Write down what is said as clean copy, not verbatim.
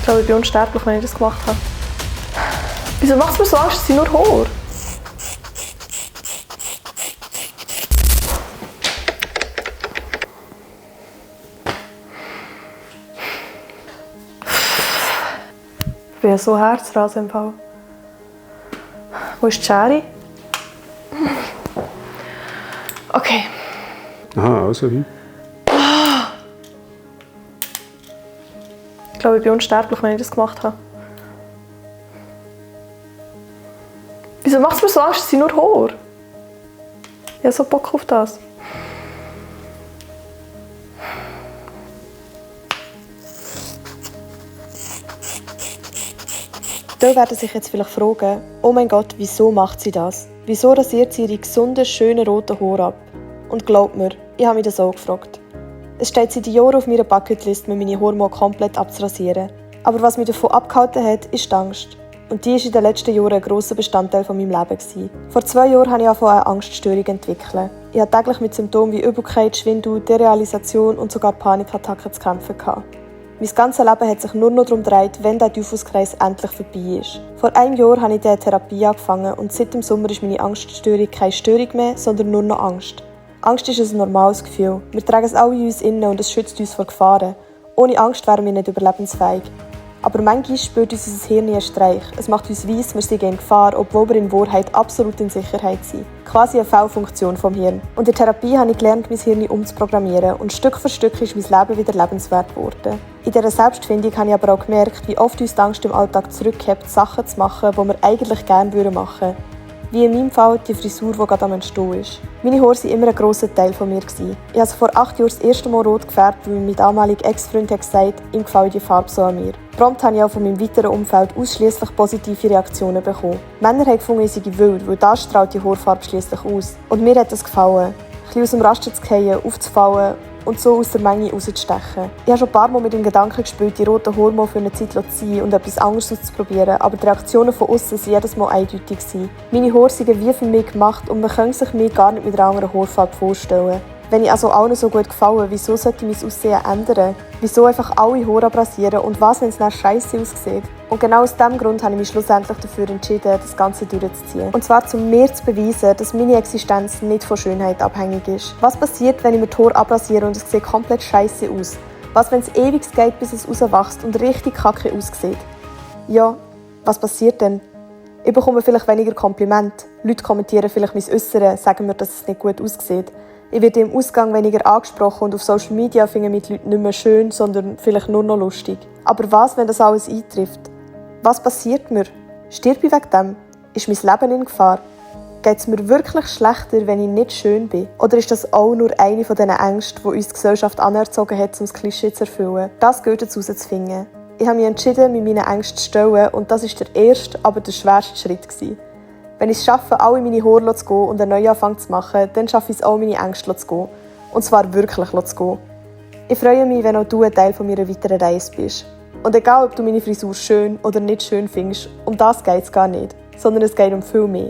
glaube, ich bin unsterblich, wenn ich das gemacht habe. Wieso macht es mir so Angst, dass ich nur Horror? Ich bin so Herzrasen im Fall. Wo ist die Schere? Okay. Aha, also wie? Ich glaube, ich bin unsterblich, wenn ich das gemacht habe. Wieso macht es mir so Angst, dass ich nur Horror? Ich habe so Bock auf das. Da werden sich jetzt vielleicht fragen, oh mein Gott, wieso macht sie das? Wieso rasiert sie ihre gesunden, schönen roten Haare ab? Und glaubt mir, ich habe mich das auch gefragt. Es steht seit Jahren auf meiner Bucketlist, mir meine Haare mal komplett abzurasieren. Aber was mich davon abgehalten hat, ist die Angst. Und die war in den letzten Jahren ein grosser Bestandteil von meinem Leben. Vor 2 Jahren habe ich angefangen, eine Angststörung zu entwickeln. Ich hatte täglich mit Symptomen wie Übelkeit, Schwindel, Derealisation und sogar Panikattacken zu kämpfen. Mein ganzes Leben hat sich nur noch darum gedreht, wenn der Teufelskreis endlich vorbei ist. Vor einem Jahr habe ich diese Therapie angefangen und seit dem Sommer ist meine Angststörung keine Störung mehr, sondern nur noch Angst. Angst ist ein normales Gefühl. Wir tragen es alle in uns innen und es schützt uns vor Gefahren. Ohne Angst wären wir nicht überlebensfähig. Aber manchmal spürt uns unser Hirn einen Streich. Es macht uns weiss, wir sind in Gefahr, obwohl wir in Wahrheit absolut in Sicherheit sind. Quasi eine Fehlfunktion vom Hirn. Und in der Therapie habe ich gelernt, mein Hirn umzuprogrammieren und Stück für Stück ist mein Leben wieder lebenswert geworden. In dieser Selbstfindung habe ich aber auch gemerkt, wie oft uns die Angst im Alltag zurückhält, Sachen zu machen, die wir eigentlich gerne machen würden. Wie in meinem Fall die Frisur, die gerade am Entstehen ist. Meine Haare waren immer ein grosser Teil von mir. Ich habe sie vor 8 Jahren das erste Mal rot gefärbt, weil mein damaliger Ex-Freund gesagt hat, ihm gefällt die Farbe so an mir. Prompt habe ich auch von meinem weiteren Umfeld ausschliesslich positive Reaktionen bekommen. Männer haben gefunden, ich sei wild, weil das strahlt die Haarfarbe schliesslich aus. Und mir hat es gefallen, ein bisschen aus dem Raster zu fallen, aufzufallen und so aus der Menge rauszustechen. Ich habe schon ein paar Mal mit dem Gedanken gespielt, die roten Haare mal für eine Zeit zu ziehen und etwas anderes auszuprobieren, aber die Reaktionen von außen waren jedes Mal eindeutig. Meine Haare sind wie für mich gemacht und man könnte sich mich gar nicht mit einer anderen Haarfarbe vorstellen. Wenn ich also allen so gut gefallen, wieso sollte ich mein Aussehen ändern? Wieso einfach alle Haare abrasieren und was, wenn es dann scheisse aussieht? Und genau aus diesem Grund habe ich mich schlussendlich dafür entschieden, das Ganze durchzuziehen. Und zwar, um mir zu beweisen, dass meine Existenz nicht von Schönheit abhängig ist. Was passiert, wenn ich mir die Haare abrasiere und es sieht komplett scheisse aus? Was, wenn es ewig geht, bis es rauswächst und richtig kacke aussieht? Ja, was passiert denn? Ich bekomme vielleicht weniger Komplimente. Leute kommentieren vielleicht mein Äußeres, sagen mir, dass es nicht gut aussieht. Ich werde im Ausgang weniger angesprochen und auf Social Media finden mich die Leute nicht mehr schön, sondern vielleicht nur noch lustig. Aber was, wenn das alles eintrifft? Was passiert mir? Stirb ich wegen dem? Ist mein Leben in Gefahr? Geht es mir wirklich schlechter, wenn ich nicht schön bin? Oder ist das auch nur eine von diesen Ängsten, die uns die Gesellschaft anerzogen hat, um das Klischee zu erfüllen? Das gilt es herauszufinden. Ich habe mich entschieden, mit meinen Ängsten zu stellen und das war der erste, aber der schwerste Schritt. Wenn ich es schaffe, alle meine Haare zu gehen und einen Neuanfang zu machen, dann schaffe ich es auch, meine Ängste zu gehen. Und zwar wirklich zu gehen. Ich freue mich, wenn auch du ein Teil von meiner weiteren Reise bist. Und egal, ob du meine Frisur schön oder nicht schön findest, um das geht es gar nicht, sondern es geht um viel mehr.